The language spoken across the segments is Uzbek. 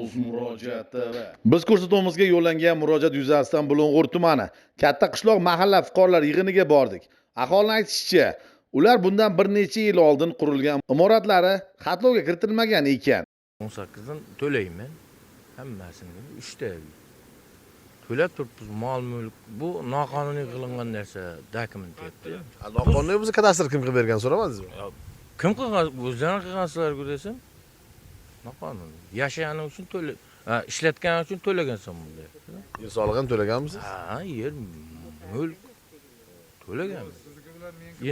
Uz murojaat TV. Biz ko'rsatuvimizga yo'llangan murojaat yuzasidan Bulung'ur tumani Katta qishloq mahalla fuqarolar yig'iniga bordik. Aholining aytishicha, ular bundan bir necha yil oldin qurilgan imoratlari xatlovga kiritilmagan ekan. 18'dan to'layman. Hammasini 3 ta to'lab turibmiz. Mol mulk bu noqonuniy qilingan narsa dokument etdi. Noqonuniy bizni kadastr kim qilib bergan so'ramadingizmi? Kim qilgan? O'zlari qilgansizlar-ku desam. Noqonuniy. Yashagan uchun ishlatgan uchun to'lagansan bunday. Yer solig'ini to'laganmisiz? Ha, yer mulk to'lagan.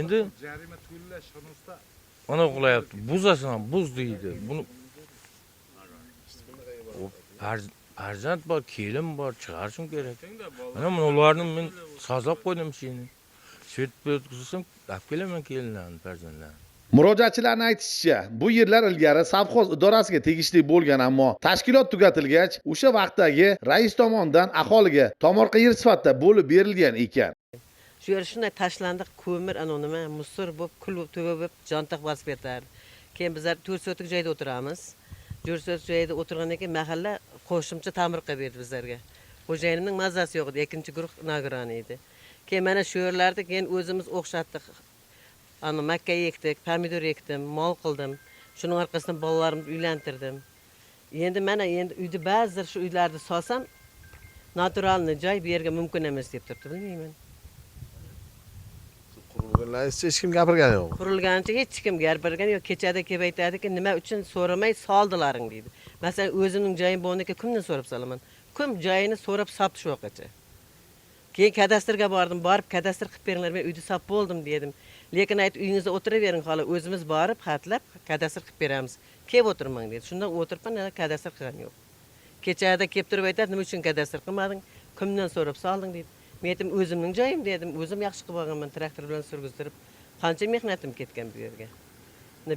Endi jarima to'lash xonasida ona qilyapti. Buzasan, buz deydi. Buni farzand bor, kelin bor, chiqarishim kerak. Mana ularni men sozlab qo'ydim ishini. Svet o'tkazsam, olib kelaman kelinlarni, farzandlarni. Murojaatchilarning aytishicha, bu yerlar ilgari savxoz idorasiga tegishli bo'lgan, ammo tashkilot tugatilgach, o'sha vaqtdagi rais tomonidan aholiga tomorqa yer sifatida bo'lib berilgan ekan. Shu yer shunday tashlandi, ko'mir nima, musor bo'lib, kul tuga bo'lib, jontiq bosib ketardi. Keyin bizlar 4 sotik joyda o'tiramiz. 4 sotik joyda o'tirgandan keyin mahalla qo'shimcha ta'mir qilib berdi bizlarga. Xo'jayinimning mazasi yo'q edi, ikkinchi guruh nogironi edi. Keyin mana shu yerlarda keyin o'zimiz o'xshatdik. Makka ekdik, pomidor ekdim, mol qildim. Shuning orqasidan bolalarimni uylantirdim. Endi mana uyda ba'zi shu uylarni solsam, naturalni joy bu yerga mumkin emas deb turibdi, bilmayman. Qurilganlarcha hech kim gapirgani yo'q. Qurilganicha hech kim gapirgan yo'q. Kechada kelib aytadiki, nima uchun so'ramay soldilaring deydi. Masalan, o'zimning joyim bo'lgandan kimdan so'rab solaman? Kim joyini so'rab sopdi shu vaqtgacha. Keyin kadastrga bordim, borib kadastr qilib beringlar, men uyda sop bo'ldim dedim. Lekin aytib uyingizda o'tiravering, xola, o'zimiz borib xatlab kadastr qilib beramiz. Kelib o'tirmang dedi. Shundan o'tiribman, kadastr qilgan yo'q. Kechada kelib turib aytadi, nima uchun kadastr qilmading? Kimdan so'rab solding dedi. Men aytdim, o'zimning joyim dedim. O'zim yaxshi qilib olganman, traktor bilan surgiztirib. Qancha mehnatim ketgan bu yerga.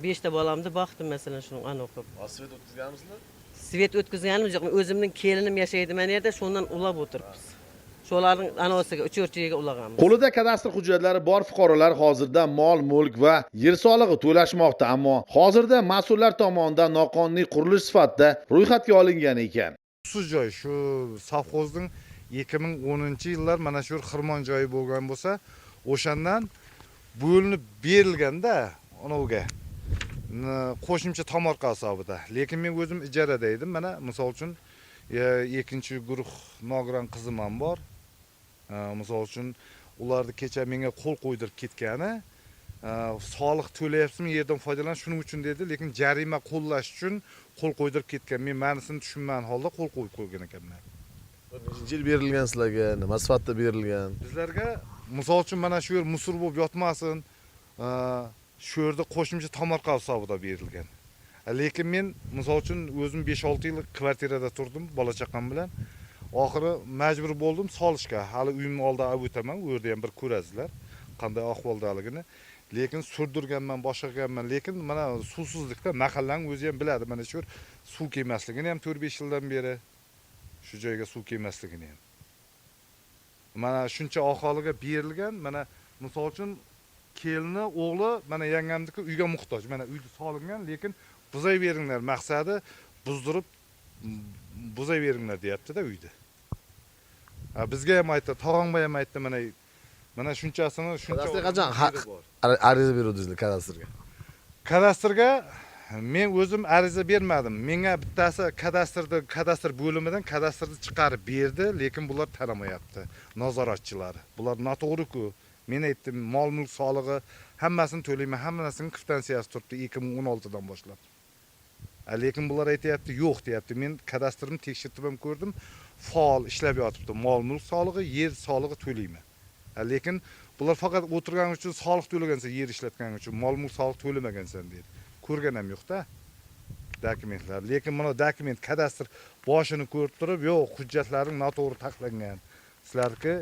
5 ta bolamni boqdim masalan shuni o'qib. Svet o'tkazganmisizlar? Svet o'tkazganim yo'q. O'zimning kelinim yashaydi mana yerda, shundan ulab o'tiribmiz. Shularning anosiga, uchorchiga ulaganmiz. Qo'lida kadastr hujjatlari bor fuqarolar hozirda mol, mulk va yer solig'i to'lashmoqda, ammo hozirda mas'ullar tomonidan noqonuniy qurilish sifatida ro'yxatga olingan ekan. shu joy shu savxozning 2010-yillar mana shu xirmon joyi bo'lgan bo'lsa, o'shandan bo'linib berilganda unovga qo'shimcha tomorqa hisobida. Lekin men o'zim ijarada edim. Mana misol uchun ikkinchi guruh nogiron qizim ham bor. Misol uchun ularni kecha menga qo'l qo'ydirib ketgani, soliq to'layapsizmi, yerdan foydalanish shuning uchun dedi, lekin jarima qo'llash uchun qo'l qo'ydirib ketgan. Men ma'nosini tushunmagan holda qo'l qo'yib qo'ygan ekanman. Nechinchi yil berilgan sizlarga? Nima sifatida berilgan? Bizlarga misol uchun mana shu yer musor bo'lib yotmasin, shu yerda qo'shimcha tomorqa hisobida berilgan. Lekin men misol uchun o'zim 5-6 yil kvartirada turdim bola chaqam bilan. Oxiri majbur bo'ldim solishga. Hali uyimni oldida olib o'taman, u yerda ham bir ko'rasizlar qanday ahvoldaligini. Lekin surdirganman, boshqaganman. Lekin mana suvsizlikda mahallaning o'zi ham biladi. Mana shu suv kelmasligini ham 4-5 yildan beri shu joyga suv kelmasligini ham. Mana shuncha aholiga berilgan. Mana misol uchun kelini, o'g'li mana yangamniki uyga muhtoj. Mana uyda solingan, lekin buzay beringlar maqsadi buzdirib buzay beringlar deyapti-da uyda. Bizga ham aytdi, tog'angga ham aytdi, mana shunchasini Kadastrga qachon ariza berdingizlar kadastrga? Kadastrga men o'zim ariza bermadim. Menga bittasi kadastr bo'limidan kadastrni chiqarib berdi, lekin bular tanimayapti, nazoratchilari. Bular noto'g'ri-ku. Men aytdim, mol mulk solig'i hammasini to'layman, hammasini kvitantsiyasi turibdi 2016dan boshlab. Lekin bular aytayapti, yo'q deyapti. Men kadastrimni tekshirib ham ko'rdim, faol ishlab yotibdi. Mol mulk solig'i, yer solig'i to'layman. Lekin bular faqat o'tirgan uchun soliq to'lagansan, yer ishlatgan uchun mol mulk solig'i to'lamagansan deydi. Ko'rgan ham yo'q-da dokumentlar. Lekin mana dokument kadastr boshini ko'rib turib, yo'q, hujjatlaring noto'g'ri taxlangan. Sizlarga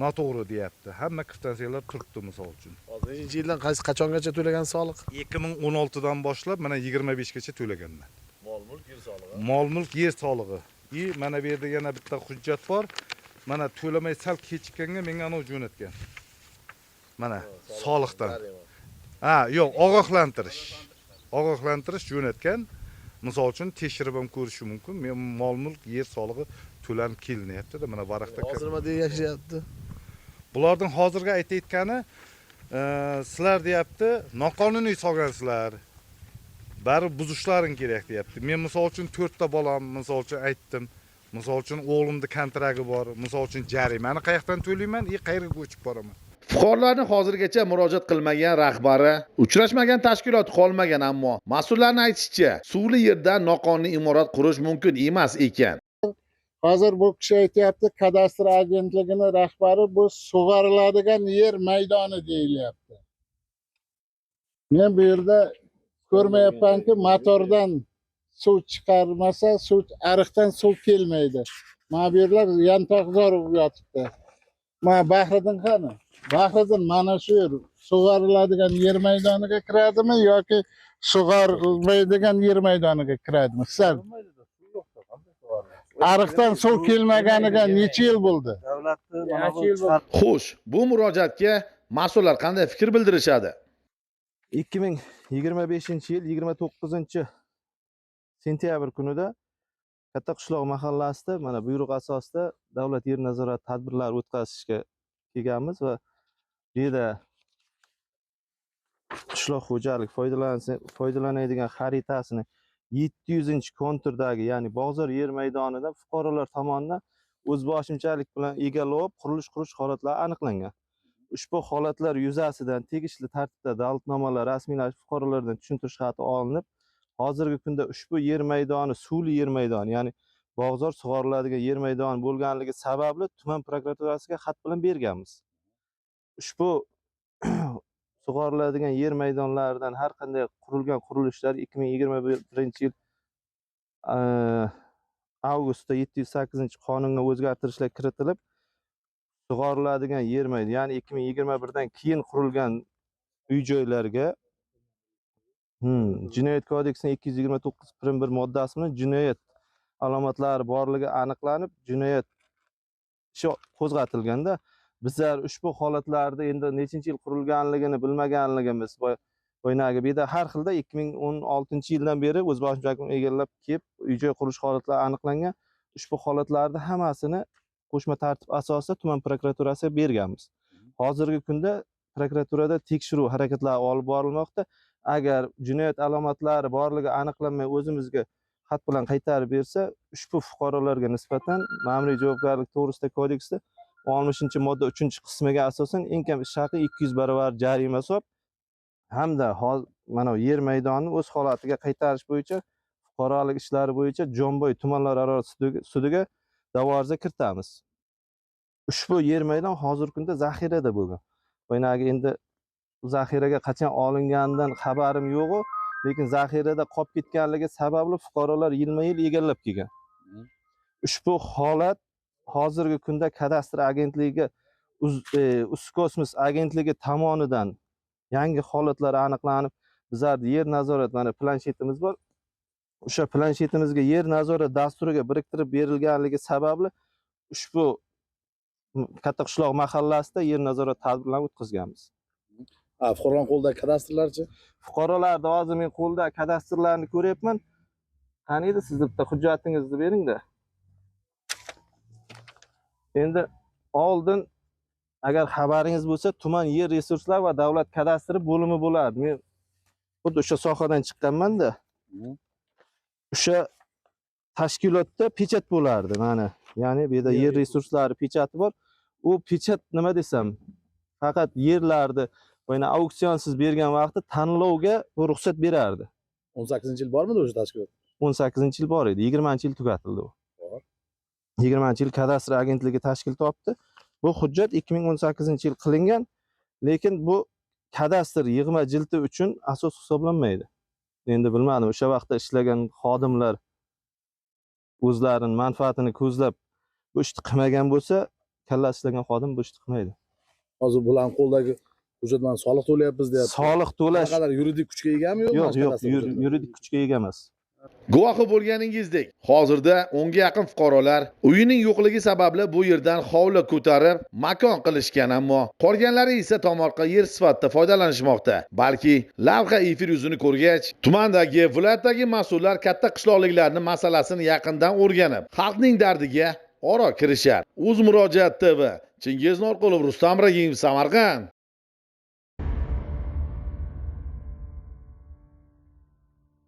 noto'g'ri deyapti. Hamma kvitansiyalar turibdi misol uchun. Hozirgi yildan qachongacha to'lagan soliq? 2016dan boshlab mana 25 gacha to'laganman. Mol mulk yer solig'i. Mol mulk yer solig'i. Mana bu yerda yana bitta hujjat bor. Mana to'lamay sal kechikkanga menga anov jo'natgan. Mana soliqdan. Yo'q, ogohlantirish jo'natgan. misol uchun tekshirib ham ko'rishi mumkin. Men mol mulk yer solig'i to'lanib kelinyapti-da, mana varaqda. Hozir nima deya yashayapti? Bularning hozirgi aytayotgani, sizlar deyapti, noqonuniy solgansizlar. Bari buzishlaring kerak deyapti. Men misol uchun 4 ta bolam, misol uchun aytdim. Misol uchun o'g'limning kontragi bor. Misol uchun jarimani qayoqdan to'layman, qayerga ko'chib boraman. Fuqarolarning hozirgacha murojaat qilmagan rahbari, uchrashmagan tashkilot qolmagan, ammo mas'ullarning aytishicha, suvli yerda noqonuniy imorat qurish mumkin emas ekan. Hozir bu kishi aytyapti, kadastr agentligini rahbari bu sug'oriladigan yer maydoni deyilyapti. Men bu yerda ko'rmayapmanki, motordan suv chiqarmasa, ariqdan suv kelmaydi. Mana bu yerlar yantoqzor yotibdi. Mana Bahriddin qani? Bahriddin mana shu yer sug'oriladigan yer maydoniga kiradimi yoki sug'orilmaydigan yer maydoniga kiradimi? Sizlar ariqdan suv kelmaganiga necha yil bo'ldi? Xo'sh, bu murojaatga mas'ullar qanday fikr bildirishadi? 2025-yil 29-sentyabr kunida Kattaqishloq mahallasida mana buyruq asosida davlat yer nazorati tadbirlari o'tkazishga kelganmiz va bu yerda qishloq xo'jalik foydalanadigan xaritasini 700-konturdagi, ya'ni bozor yer maydonida fuqarolar tomonidan o'zboshimchalik bilan egallab qurilish qurish holatlari aniqlangan. Ushbu holatlar yuzasidan tegishli tartibda davlatnomalar rasmiylashib fuqarolardan tushuntirish xati olinib, hozirgi kunda ushbu yer maydoni suvli yer maydoni, ya'ni bog'zor sug'oriladigan yer maydoni bo'lganligi sababli tuman prokuraturasiga xat bilan berganmiz. Ushbu sug'oriladigan yer maydonlaridan har qanday qurilgan qurilishlar 2021-yil avgustda 708-qonunga o'zgartirishlar kiritilib, sug'oriladigan yer maydoni, ya'ni 2021dan keyin qurilgan uy-joylarga Jinoyat kodeksining 229-1 moddasi bilan jinoyat alomatlari borligi aniqlanib, jinoyat ishi qo'zg'atilganda, bizlar ushbu holatlarda endi nechinchi yil qurilganligini bilmaganligimiz bo'ynaga bu yerda har xilda 2016-yildan beri o'zboshimchalik egallab kelib uy-joy qurish holatlari aniqlangan. Ushbu holatlarni hammasini qo'shma tartib asosida tuman prokuraturasiga berganmiz. Hozirgi kunda prokuraturada tekshiruv harakatlari olib borilmoqda. Agar jinoyat alomatlari borligi aniqlanmay o'zimizga xat bilan qaytarib bersa, ushbu fuqarolarga nisbatan ma'muriy javobgarlik to'g'risida kodeksda 60-modda 3-qismiga asosan eng kam ish haqi 200 barobar jarima solib hamda mana yer maydonini o'z holatiga qaytarish bo'yicha fuqarolik ishlari bo'yicha Jomboy tumanlararo sudiga da'vo ariza kiritamiz. Ushbu yer maydon hozirgi kunda zaxirada bo'lgan. Bo'ynaga endi zaxiraga qachon olinganidan xabarim yo'q, lekin zaxirada qolib ketganligi sababli fuqarolar yilma-yil egallab kelgan. Ushbu holat hozirgi kunda kadastr agentligiga Uskosmos agentligi tomonidan yangi holatlar aniqlanib, bizlar yer nazorati mana planshetimiz bor. O'sha planshetimizga yer nazorati dasturiga biriktirib berilganligi sababli ushbu Kattaqishloq mahallasida yer nazorati tadbirlarini o'tkazganmiz. Fuqaroning qo'lidagi kadastrlarchi? Fuqarolarda hozir men qo'lda kadastrlarni ko'ryapman. Qani edi siz bitta hujjatingizni bering-da. Endi oldin agar xabaringiz bo'lsa, tuman yer resurslari va davlat kadastri bo'limi bo'lardi. Men xuddi o'sha sohadan chiqqanman-da. O'sha tashkilotda pechat bo'lardi, mana. Ya'ni bu yerda yer resurslari pechati bor. U pechat nima desam, faqat yerlarni bo'yna auksionsiz bergan vaqtda tanlovga bu ruxsat berardi. 18-yil bormidi o'sha tashkilot? 18-yil bor edi, 20-yil tugatildi u. 20-yil kadastr agentligi tashkil topdi. Bu hujjat 2018-yil qilingan, lekin bu kadastr yig'ma jildi uchun asos hisoblanmaydi. Endi bilmadim, o'sha vaqtda ishlagan xodimlar o'zlarining manfaatini ko'zlab bu ishni qilmagan bo'lsa, kallasi ishlagan xodim bu ishni qilmaydi. Hozir bularning qo'ldagi hujjat bilan soliq to'layapmiz deyapti. Soliq to'lash qadar yuridik kuchga egami yo'qmi? Yo'q, yuridik kuchga ega emas. Guvohi bo'lganingizdek, hozirda 10 ga yaqin fuqarolar uyining yo'qligi sababli bu yerdan hovli ko'tarib makon qilishgan, ammo qolganlari esa tomorqa yer sifatida foydalanishmoqda. Balki lavha efir yuzini ko'rgach, tumandagi, viloyatdagi mas'ullar katta qishloqliklarning masalasini yaqindan o'rganib, xalqning dardiga oro kirishar. O'z murojaat TV Chingiz Norqulov, Rustam Ragimov, Samarqand.